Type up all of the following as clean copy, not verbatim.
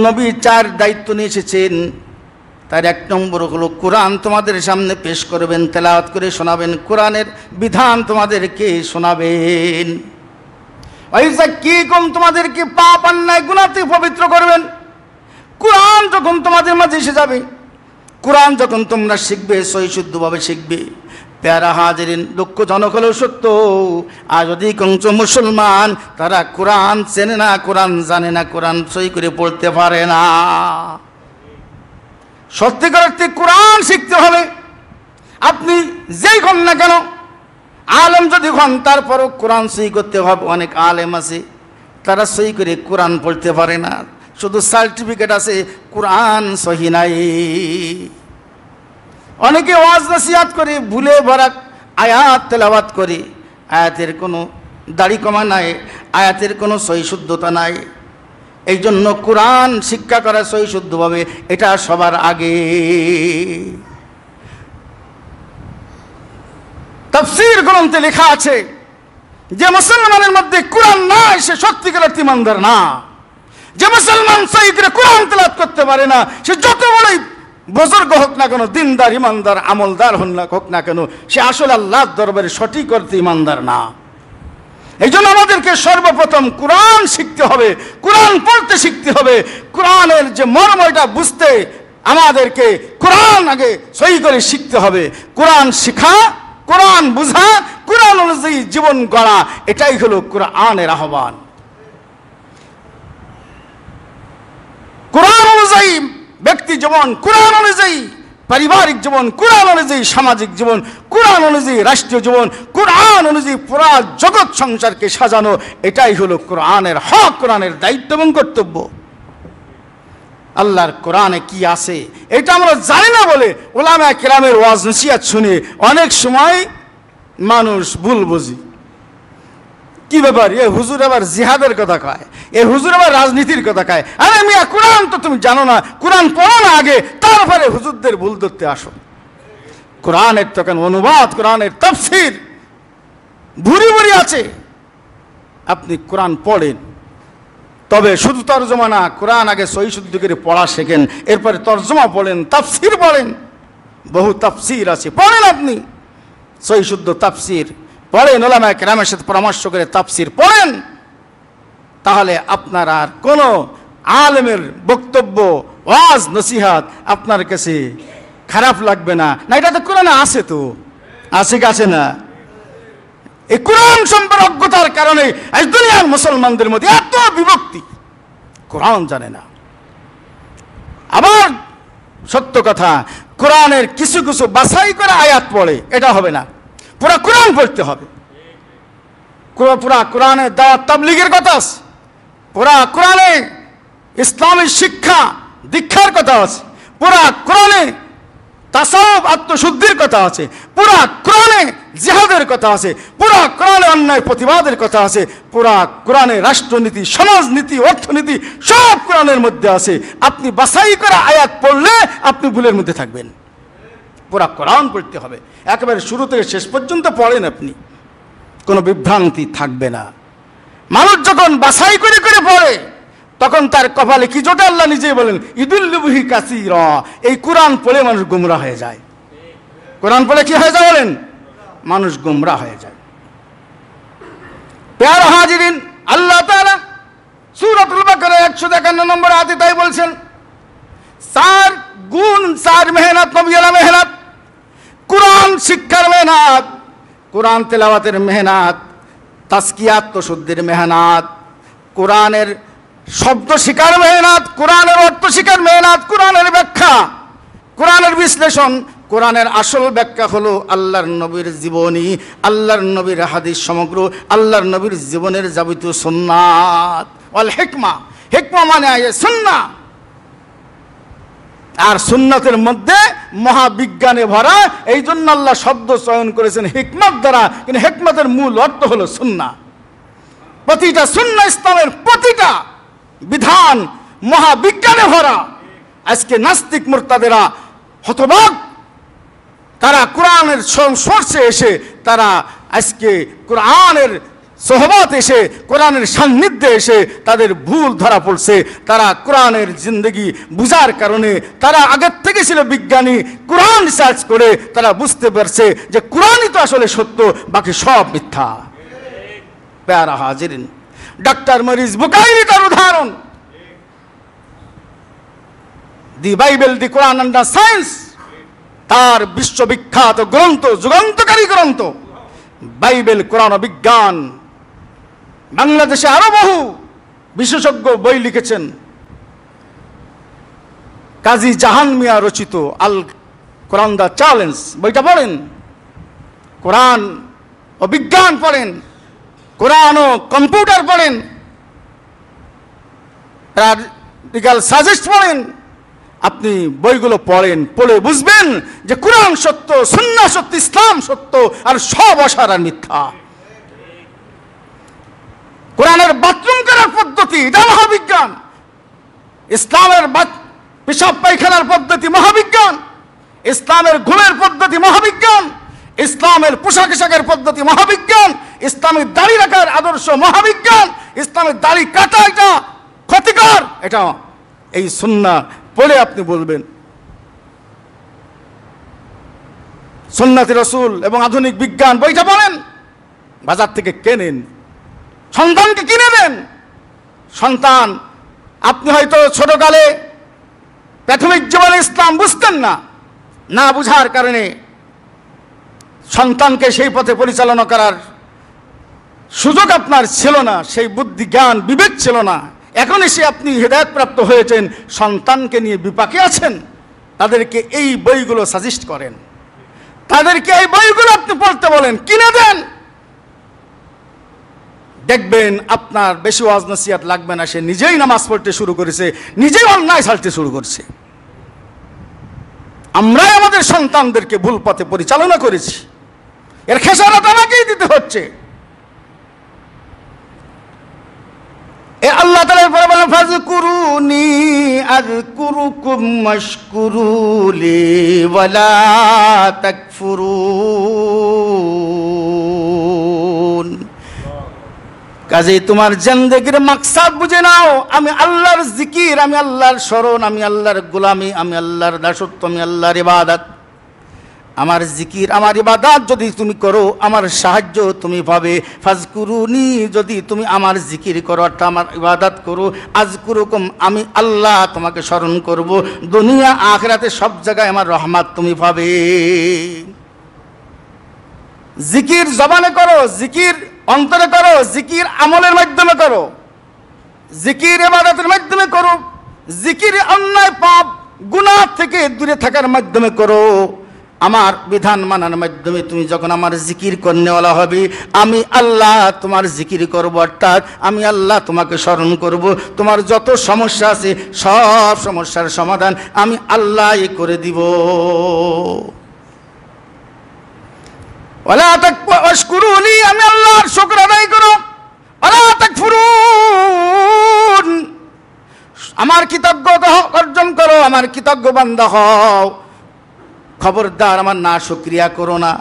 নবী 4 দায়িত্ব নিয়ে এসেছেন। তার 1 নম্বর হলো কোরআন তোমাদের সামনে পেশ করবেন, তেলাওয়াত করে শোনাবেন, কোরআনের বিধান তোমাদেরকে শোনাবেন। ওয়াইযাক্কিকুম, তোমাদেরকে পাপ অন্যায় গুনাহ থেকে পবিত্র করবেন। কোরআন যখন তোমাদের মাঝে এসে যাবে, কোরআন যখন তোমরা শিখবে, সহিশুদ্ধভাবে শিখবে। প্যারা হাজিরিন, দুঃখজনক হলেও সত্য, আজ অধিকাংশ মুসলমান তারা কোরআন চেনে না, কোরআন জানে না, কোরআন সহি করে পড়তে পারে না। সত্যিকার অর্থে কোরআন শিখতে হবে। আপনি যেই হন না কেন, আলেম যদি হন, তারপরও কোরআন সহি করতে হবে। অনেক আলেম আছে তারা সহি করে কোরআন পড়তে পারে না, শুধু সার্টিফিকেট আছে, কোরআন সহি নাই। অনেকে ওয়াজ নসিহত করে, ভুলে ভরা আয়াত তেলাওয়াত করে, আয়াতের কোনো দাড়ি কমা নাই, আয়াতের কোনো সহিশুদ্ধতা নাই। এই জন্য কোরআন শিক্ষা করা সহিশুদ্ধভাবে, এটা সবার আগে। তাফসীর গ্রন্থে লেখা আছে যে মুসলমানের মধ্যে কোরআন নাই সে সত্যিকার অর্থে ইমানদার না। যে মুসলমান সহি করে কোরআন তেলাওয়াত করতে পারে না, সে যত বড়ই বুজুর্গ হোক না কেন, দিনদার, ইমানদার, আমলদার হোক না কেন, সে আসলে আল্লাহর দরবারে সঠিক অর্থে ইমানদার না। এই জন্য আমাদেরকে সর্বপ্রথম কোরআন শিখতে হবে, কোরআন পড়তে শিখতে হবে। কোরআনের যে মর্ম, এটা বুঝতে আমাদেরকে কোরআন আগে সহি করে শিখতে হবে। কোরআন শিখা, কোরআন বুঝা, কোরআন অনুযায়ী জীবন গড়া, এটাই হলো কোরআনের আহ্বান। কোরআন অনুযায়ী ব্যক্তি জীবন, কোরআন অনুযায়ী পারিবারিক জীবন, কোরআন অনুযায়ী সামাজিক জীবন, কোরআন অনুযায়ী রাষ্ট্রীয় জীবন, কোরআন অনুযায়ী পুরা জগৎ সংসারকে সাজানো, এটাই হলো কোরআনের হক, কোরআনের দায়িত্ব এবং কর্তব্য। আল্লাহর কোরআনে কি আছে এটা আমরা জানি না বলে উলামায়ে কেরামের ওয়াজ নসিহত শুনে অনেক সময় মানুষ ভুল বুঝি। কি ব্যাপার, এ হুজুর আবার জিহাদের কথা কয়, এ হুজুর আবার রাজনীতির কথা কয়। আরে মিয়া, কোরআন তো তুমি জানো না, কোরআন পড়ো না আগে, তারপরে হুজুরদের ভুল ধরতে আসো। কোরআনের তখন অনুবাদ, কোরআনের তাফসীর ভুরি ভুরি আছে। আপনি কোরআন পড়েন, তবে শুধু তরজমা না, কোরআন আগে সহি শুদ্ধ করে পড়া শেখেন, এরপরে তরজমা পড়েন, তাফসীর পড়েন। বহু তাফসীর আছে, পড়েন আপনি সহি শুদ্ধ তাফসীর পড়েন, উলামায়ে কেরামের সাথে পরামর্শ করে তাফসীর পড়েন। তাহলে আপনার আর কোনো আলেমের বক্তব্য, ওয়াজ নসিহত আপনার কাছে খারাপ লাগবে না। না, এটা তো কোরআনে আছে, তো আছে কি আছে না? এই কোরআন সম্পর্কে অজ্ঞতার কারণে আজ দুনিয়ার মুসলমানদের মধ্যে এত বিভক্তি, কোরআন জানে না। আবার সত্য কথা, কোরআনের কিছু কিছু বাছাই করে আয়াত পড়ে, এটা হবে না, পুরা কোরআন পড়তে হবে। পুরা কোরআনে দাওয়াত তাবলীগের কথা আছে, পুরা কোরআনে ইসলামী শিক্ষা দীক্ষার কথা আছে, পুরা কোরআনে তাসাউফ আত্মশুদ্ধির কথা আছে, পুরা কোরআনে জিহাদের কথা আছে, পুরা কোরআনে অন্যায় প্রতিবাদের কথা আছে, পুরা কোরআনে রাষ্ট্রনীতি, সমাজনীতি, অর্থনীতি সব কোরআনের মধ্যে আছে। আপনি বাছাই করে আয়াত পড়লে আপনি ভুলের মধ্যে থাকবেন। পুরা কোরআন পড়তে হবে, একেবারে শুরু থেকে শেষ পর্যন্ত পড়েন, আপনি কোনো বিভ্রান্তি থাকবে না। মানুষ যখন বাছাই করে করে পড়ে, তখন তার কপালে কি জোটে আল্লাহ নিজেই বলেন, ইদুল্লু বিহি কাসীরা। এই কোরআন পড়ে মানুষ গুমরা হয়ে যায়। কোরআন পড়ে কি হয়ে যায় বলেন? মানুষ গুমরা হয়ে যায়। প্যারা হাজিরিন, আল্লাহ তাআলা সূরাতুল বাকারা 151 নম্বর আয়াতে তাই বলছেন, 4 গুণ 4 মেহনত, নবীওয়ালা মেহনত, কোরআন শিক্ষার মেহনত, কোরআন তেলাওয়াতের মেহনত, তাজকিয়াত শুদ্ধির মেহনত, কোরআনের শব্দ শিকার মেহনত, কোরআনের অর্থ শিকার মেহনত, কোরআনের ব্যাখ্যা, কোরআনের বিশ্লেষণ। কোরআনের আসল ব্যাখ্যা হলো আল্লাহর নবীর জীবনী, আল্লাহর নবীর হাদিস, সমগ্র আল্লাহর নবীর জীবনের যাবতীয় সুন্নাত। ওয়াল হিকমা, হিকমা মানে সুন্নাহ। আর সুন্নাতের মধ্যে মহাবিজ্ঞানে ভরা, এই জন্য আল্লাহ শব্দ চয়ন করেছেন হিকমত দ্বারা, কিন্তু হিকমতের মূল অর্থ হলো সুন্নাহ। প্রতিটা সুন্নাহ, ইসলামের প্রতিটা বিধান মহাবিজ্ঞানে ভরা। আজকে নাস্তিক মুরতাদেরা হতবাক, তারা কোরআনের সোর্সে এসে তারা আজকে কোরআনের সোহবত এসে, কোরআনের সান্নিধ্যে এসে তাদের ভুল ধরা পড়ছে। তারা কোরআনের জিন্দগি বুঝার কারণে, তারা আগের থেকে ছিল বিজ্ঞানী, কোরআন রিসার্চ করে তারা বুঝতে পারছে যে কোরআনই তো আসলে সত্য, বাকি সব মিথ্যা। প্যারা হাজিরিন, ডক্টর মরিস বুকাইরি তার উদাহরণ। দি Bible, the Quran and the science, তার বিশ্ববিখ্যাত গ্রন্থ, যুগান্তকারী গ্রন্থ বাইবেল, কোরআন ও বিজ্ঞান। বাংলাদেশে আরো বহু বিশেষজ্ঞ বই লিখেছেন। কাজী জাহান মিয়া রচিত আল কোরআন দ্য চ্যালেঞ্জ বইটা পড়েন, কোরআন ও বিজ্ঞান পড়েন, কোরআন ও কম্পিউটার পড়েন, রাডিক্যাল সাজেস্ট পড়েন। আপনি বইগুলো পড়েন, পড়ে বুঝবেন যে কোরআন সত্য, সুন্নাহ সত্য, ইসলাম সত্য, আর সব অসার মিথ্যা। কোরআনের বাথরুম করার পদ্ধতি, এটা মহাবিজ্ঞান। ইসলামের পেশাব পায়খানার পদ্ধতি মহাবিজ্ঞান। ইসলামের ঘুমের পদ্ধতি মহাবিজ্ঞান। ইসলামের পোশাক আশাকের পদ্ধতি মহাবিজ্ঞান। ইসলামের দাড়ি রাখার আদর্শ মহাবিজ্ঞান। ইসলামের দাড়ি কাটা এটা ক্ষতিকর, এটা এই সুন্নাহ পড়ে আপনি বলবেন। সুন্নাতে রাসূল এবং আধুনিক বিজ্ঞান বইটা পড়েন, বাজার থেকে কেনেন, সন্তানকে কিনে দেন। সন্তান, আপনি হয়তো ছোটকালে প্রাথমিক জীবনে ইসলাম বুঝতেন না, না বুঝার কারণে সন্তানকে সেই পথে পরিচালনা করার সুযোগ আপনার ছিল না, সেই বুদ্ধি জ্ঞান বিবেক ছিল না। এখন এসে আপনি হেদায়েতপ্রাপ্ত হয়েছেন, সন্তানকে নিয়ে বিপাকে আছেন, তাদেরকে এই বইগুলো সাজেস্ট করেন, তাদেরকে এই বইগুলো আপনি পড়তে বলেন, কিনে দেন। দেখবেন আপনার বেশি ওয়াজ নসিহত লাগবে না, সে নিজেই নামাজ পড়তে শুরু করেছে, নিজেই অন্যায় ছাড়তে শুরু করছে। আমরাই আমাদের সন্তানদেরকে ভুল পথে পরিচালনা করেছি, এর খেসারত আমাকেই দিতে হচ্ছে। আল্লাহ তাআলা পরে বলেন, ফাযকুরুনি আযকুরুকুম ওয়াশকুরুলি ওয়ালা তাকফুরুন। কাজেই তোমার জিন্দেগির মাকসাদ বুঝে নাও, আমি আল্লাহর জিকির, আমি আল্লাহর স্মরণ, আমি আল্লাহর গোলামি, আমি আল্লাহর দাসত্ব, আমি আল্লাহর ইবাদত। আমার জিকির, আমার ইবাদত যদি তুমি করো, আমার সাহায্য তুমি পাবে। ফাজকুরুনি, যদি তুমি আমার জিকির করো, অর্থাৎ আমার ইবাদত করো, আজকুরুকুম, আমি আল্লাহ তোমাকে স্মরণ করব। দুনিয়া আখিরাতে সব জায়গায় আমার রহমত তুমি পাবে। জিকির জবানে করো, জিকির অন্তরে করো, জিকির আমলের মাধ্যমে করো, জিকির ইবাদতের মাধ্যমে করো, জিকির অন্যায় পাপ গুনাহ থেকে দূরে থাকার মাধ্যমে করো। আমার বিধান মানার মাধ্যমে তুমি যখন আমার জিকির করনেওয়ালা হবে, আমি আল্লাহ তোমার জিকির করব, অর্থাৎ আমি আল্লাহ তোমাকে স্মরণ করব। তোমার যত সমস্যা আছে সব সমস্যার সমাধান আমি আল্লাহ করে দিব। ওয়ালা তাকফুরুনি, আমি আল্লাহর শুকর আদায় করো। ওয়ালা তাকফুরুন, আমার কৃতজ্ঞতা অর্জন করো, আমার কৃতজ্ঞ বান্দা হও। খবরদার আমার না শুকরিয়া করো না,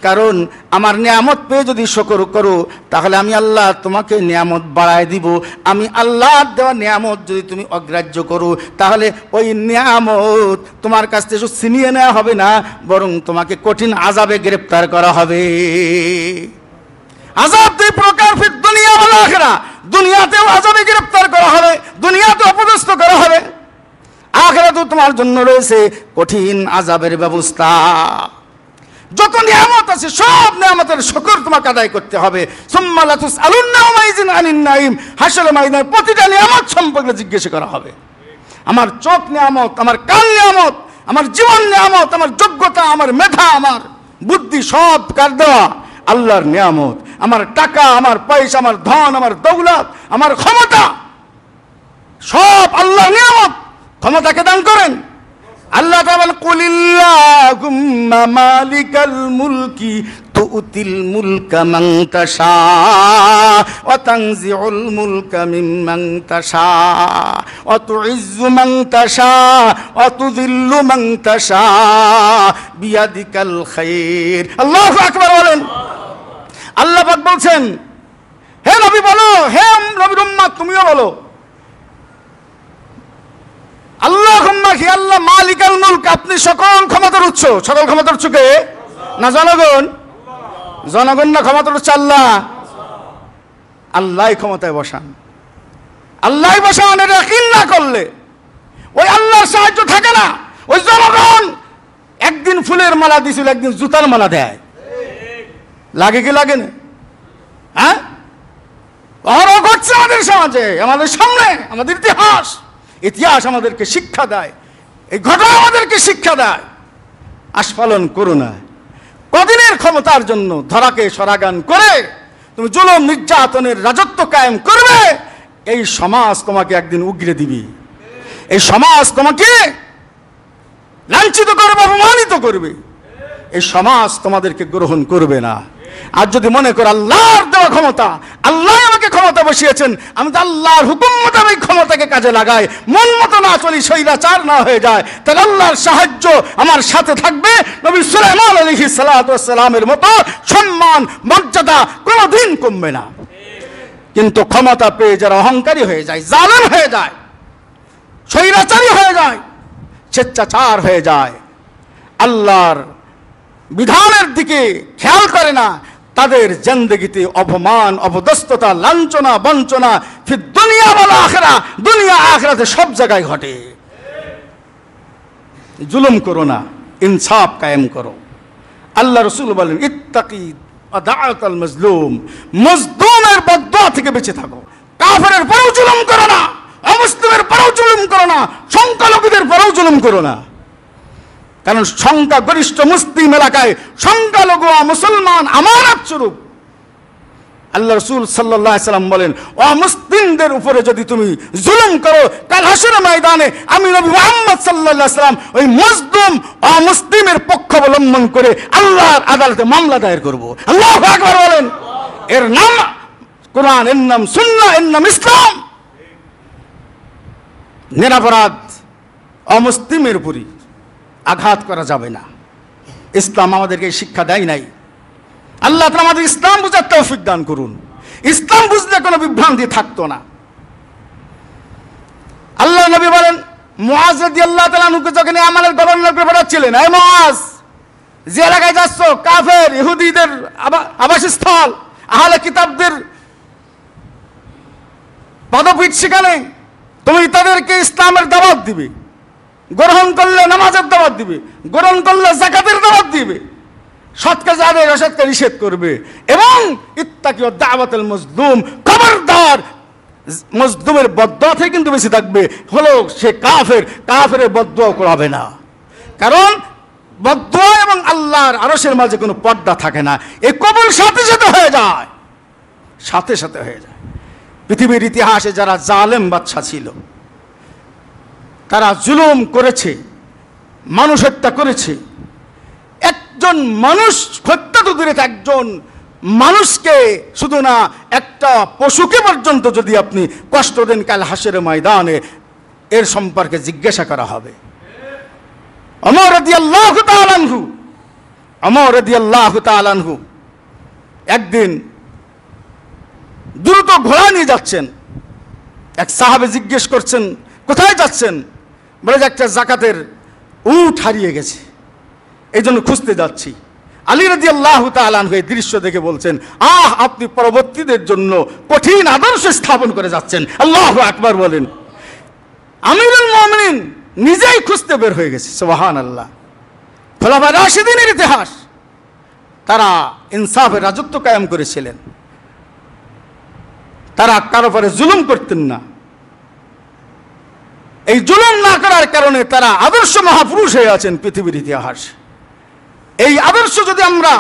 কারণ আমার নিয়ামত পেয়ে যদি শুকর করো তাহলে আমি আল্লাহ তোমাকে নিয়ামত বাড়ায় দিব। আমি আল্লাহর দেওয়া নিয়ামত যদি তুমি অগ্রাহ্য করো তাহলে ওই নিয়ামত তোমার কাছ থেকে ছিনিয়ে নেওয়া হবে না, বরং তোমাকে কঠিন আযাবে গ্রেফতার করা হবে। আযাব দুই প্রকার, ফির দুনিয়া ওয়াল আখিরা। দুনিয়াতেও আযাবে গ্রেফতার করা হবে, দুনিয়াতে অপদস্থ করা হবে, আখিরাতেও তোমার জন্য রয়েছে কঠিন আযাবের ব্যবস্থা। যত নিয়ামত আছে সব নিয়ামতের শুকর তোমাকে আদায় করতে হবে। সুম্মা লা তুসআলুন্না ইয়াওমাইযিন আনিন নাঈম, হাসরের ময়দানে প্রতিটা নিয়ামত সম্পর্কে জিজ্ঞেস করা হবে। আমার চোখ নিয়ামত, আমার কান নিয়ামত, আমার জীবন নিয়ামত, আমার যোগ্যতা, আমার মেধা, আমার বুদ্ধি সব কার দেওয়া? আল্লাহর নিয়ামত। আমার টাকা, আমার পয়সা, আমার ধন, আমার দৌলত, আমার ক্ষমতা সব আল্লাহর নিয়ামত। ক্ষমতাকে দান করেন আল্লাহ তাআলা। কুলিল্লাহুম্মা মালিকাল মুলকি তুতিল মুলকা মান তাশা ওয়া তানজিউল মুলকা মিম্মান তাশা ওয়া তুইজ্জু মান তাশা ওয়া তুযিল্লু মান তাশা বিয়াদিকাল খায়র। আল্লাহু আকবার বলেন। আল্লাহ পাক বলছেন, হে নবী বলো, হে নবীর উম্মত তুমিও বলো, আল্লাহুম্মা হি আল্লাহ মালিকাল মুলক, আপনি সকল ক্ষমতার উৎস। সকল ক্ষমতার উৎস কে? না জনগণ? জনগণ না ক্ষমতার উৎস আল্লাহ? আল্লাহই ক্ষমতায় বসান, আল্লাহই বসান। এটা ইয়াকিন না করলে ওই আল্লাহর সাহায্য থাকে না। ওই জনগণ একদিন ফুলের মালা দিছিল, একদিন জুতার মালা দেয়। লাগে কি লাগে না? হ্যাঁ, অহরহ ঘটছে আমাদের সমাজে, আমাদের সামনে। আমাদের ইতিহাস আমাদেরকে শিক্ষা দেয়, এই ঘটনা আমাদেরকে শিক্ষা দেয়। আস্ফালন করো না। কদিনের ক্ষমতার জন্য ধরাকে সরাগান করে তুমি জুলুম নির্যাতনের রাজত্ব কায়েম করবে, এই সমাজ তোমাকে একদিন উগরে দিবে। এই সমাজ তোমাকে লাঞ্ছিত করবে, অপমানিত করবে। এই সমাজ তোমাদেরকে গ্রহণ করবে না। আর যদি মনে করো আল্লাহর দেওয়া ক্ষমতা, আল্লাহ আমাকে ক্ষমতা বসিয়েছেন, আমি তো আল্লাহর হুকুম মোতাবেক ক্ষমতাকে কাজে লাগাই, মন মতো না চলি, স্বৈরাচার না হয়ে যায়, তাহলে আল্লাহর সাহায্য আমার সাথে থাকবে। নবী সুলাইমান আলাইহিস সালাতু ওয়াস সালামের মতো সম্মান মর্যাদা কোনোদিন কমবে না। কিন্তু ক্ষমতা পেয়ে যারা অহংকারী হয়ে যায়, জালেম হয়ে যায়, স্বৈরাচারী হয়ে যায়, স্বেচ্ছাচার হয়ে যায়, আল্লাহর বিধানের দিকে খেয়াল করে না, তাদের জিন্দেগিতে অপমান, অপদস্থতা, লাঞ্ছনা, বঞ্চনা ফির দুনিয়া ওয়াল আখিরা, দুনিয়া আখিরাতে সব জায়গায় ঘটে। জুলুম করো না, ইনসাফ কায়েম করো। আল্লাহ রাসূল বলেন ইত্তাকি আদাআতাল মাজলুম, মজলুমের বদদুয়া থেকে বেঁচে থাকো। কাফেরের পরেও জুলুম করো না, অমুসলিমের পরেও জুলুম করো না, সংখ্যালঘুদের পরেও জুলুম করো না। কারণ সংখ্যাগরিষ্ঠ মুসলিম এলাকায় সংখ্যালঘু মুসলমান আমানত স্বরূপ। আল্লাহ রাসূল সাল্লাল্লাহু আলাইহি সাল্লাম বলেন, অমুসলিমদের উপরে যদি তুমি জুলুম করো, কাল হাসরের ময়দানে আমি নবী মুহাম্মদ সাল্লাল্লাহু আলাইহি সাল্লাম ওই মজলুম অমুসলিমের পক্ষ অবলম্বন করে আল্লাহর আদালতে মামলা দায়ের করব। আল্লাহু আকবার বলেন। এর নাম কোরআন, এর নাম সুন্নাহ, এর নাম ইসলাম। নিরপরাধ অমুসলিমের উপরই আঘাত করা যাবে না। ইসলাম আমাদেরকে শিক্ষা দেয় নাই। আল্লাহ তাআলা আমাদের ইসলাম বুঝার তৌফিক দান করুন। ইসলাম বুঝলে কোনো বিভ্রান্তি থাকতো না। আল্লাহ নবী বলেন, মুআজ রাদিয়াল্লাহু তাআলা আনহুকে যখন আমাদের গভর্নর করে পাঠাচ্ছিলেন, এই মুআজ, যে এলাকায় যাচ্ছ কাফের ইহুদিদের আবাসস্থল, আহলে কিতাবদের পদপীঠ, সেখানে তুমি তাদেরকে ইসলামের দাওয়াত দিবে। গ্রহণ করলে নামাজের দাওয়াত দিবে, গ্রহণ করলে যাকাতের দাওয়াত দিবে, সৎ কাজ আদায়, অসৎ কাজ নিষেধ করবে। এবং ইত্তাকি দাওয়াতুল মজলুম, খবরদার মজলুমের বদদুয়া থেকে কিন্তু বেশি থাকবে। হলো সে কাফের, কাফেরের বদদুয়া করাবে না। কারণ বদদুয়া এবং আল্লাহর আরশের মাঝে কোনো পর্দা থাকে না। এই কবুল সাথে সাথে হয়ে যায়, সাথে সাথে হয়ে যায়। পৃথিবীর ইতিহাসে যারা জালেম বাদশা ছিল, তারা জুলুম করেছে, মানুষ হত্যা করেছে। একজন মানুষ হত্যা তো দূরে, একজন মানুষকে শুধু না, একটা পশুকে পর্যন্ত যদি আপনি কষ্ট দেন, কাল হাসরের ময়দানে এর সম্পর্কে জিজ্ঞাসা করা হবে। ওমর রাদিয়াল্লাহু তাআলা আনহু, ওমর রাদিয়াল্লাহু তাআলা আনহু একদিন দ্রুত ঘোড়া নিয়ে যাচ্ছেন। এক সাহাবে জিজ্ঞেস করছেন, কোথায় যাচ্ছেন? বলে যে একটা যাকাতের উট হারিয়ে গেছে, এই জন্য খুঁজতে যাচ্ছি। আলী রাদিয়াল্লাহু তাআলা আনহু এই দৃশ্য দেখে বলছেন, আপনি পরবর্তীদের জন্য কঠিন আদর্শ স্থাপন করে যাচ্ছেন। আল্লাহু আকবার বলেন। আমিরুল মুমিনিন নিজেই খুঁজতে বের হয়ে গেছে। সুবহানাল্লাহ। খোলাফায়ে রাশিদিনের ইতিহাস, তারা ইনসাফের রাজত্ব কায়েম করেছিলেন। তারা কারো পরে জুলুম করতেন না। এই জুলুম না করার কারণে তারা আদর্শ মহাপুরুষ হয়ে আছেন পৃথিবীর ইতিহাস। এই আদর্শ যদি আমরা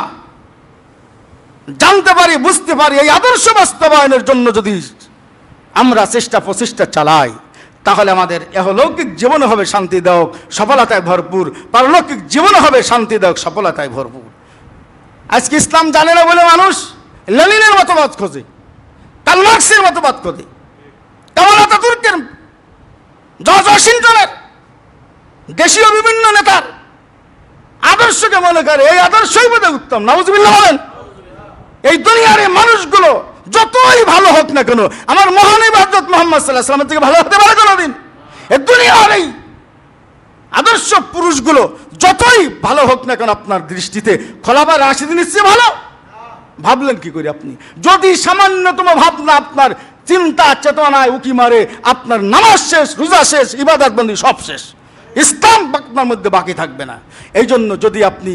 জানতে পারি, বুঝতে পারি, এই আদর্শ বাস্তবায়নের জন্য যদি আমরা চেষ্টা প্রচেষ্টা চালাই, তাহলে আমাদের ইহলৌকিক জীবন হবে শান্তিদায়ক, সফলতায় ভরপুর, পারলৌকিক জীবন হবে শান্তিদায়ক, সফলতায় ভরপুর। আজকে ইসলাম জানে না বলে মানুষ লেনিনের মতবাদ খোঁজে, কার্ল মার্কসের মতবাদ খোঁজে, কামাল আতাতুর্কের, জর্জ ওয়াশিংটনের, দেশীয় বিভিন্ন নেতার আদর্শকে মনে করে এই আদর্শই বোধহয় উত্তম। নাউজুবিল্লাহ বলেন। এই দুনিয়ার এই মানুষগুলো যতই ভালো হোক না কেন, আমার মহানবী হযরত মুহাম্মদ সাল্লাল্লাহু আলাইহি ওয়াসাল্লাম থেকে ভালো হতে পারে কোনোদিন? এ দুনিয়ার এই আদর্শ পুরুষগুলো যতই ভালো হোক না কেন আপনার দৃষ্টিতে, খোলাফা রাশিদিনের চেয়ে ভালো ভাবলেন কি করে আপনি? যদি সামান্যতম ভাবনা আপনার চিন্তা চেতনায় উকি মারে, আপনার নামাজ শেষ, রোজা শেষ, ইবাদত বন্দি সব শেষ, ইসলাম আপনার মধ্যে বাকি থাকবে না। এই জন্য যদি আপনি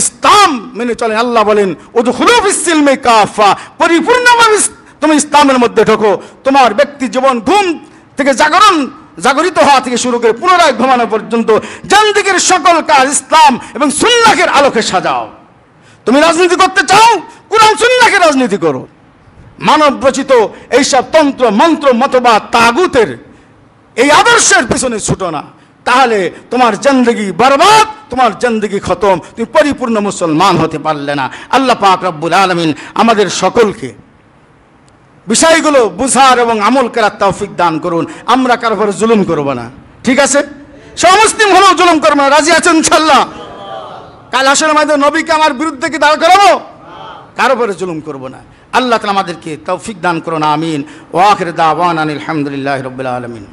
ইসলাম মেনে চলেন, আল্লাহ বলেন উদখুলু ফিস-সিলমি কাফা, পরিপূর্ণভাবে তুমি ইসলামের মধ্যে ঢোকো। তোমার ব্যক্তি জীবন ঘুম থেকে জাগরিত হওয়া থেকে শুরু করে পুনরায় ঘুমানো পর্যন্ত জান্দিগির সকল কাজ ইসলাম এবং সুন্নাহের আলোকে সাজাও। তুমি রাজনীতি করতে চাও, কুরআন সুন্নাহকে রাজনীতি করো। মানব রচিত এইসব তন্ত্র মন্ত্র মতবাদ তাগুতের এই আদর্শের পিছনে ছুটো না, তাহলে তোমার জিন্দেগি বরবাদ, তোমার জিন্দেগি খতম, তুমি পরিপূর্ণ মুসলমান হতে পারলে না। আল্লাহ পাক রব্বুল আলামিন আমাদের সকলকে বিষয়গুলো বুঝার এবং আমল করার তৌফিক দান করুন। আমরা কারো উপর জুলুম করব না, ঠিক আছে? মুসলিম হলেও জুলুম করবো না, রাজি আছেন ইনশাআল্লাহ? কাল হাসরের ময়দানে নবীকে আমার বিরুদ্ধে কি দাঁড় করাবো? কারো উপরে জুলুম করব না। আল্লাহ তাআলা আমাদেরকে তৌফিক দান করুন, আমিন। ওয়া আখিরু দাওয়ানা আলহামদুলিল্লাহি রাব্বিল আলামিন।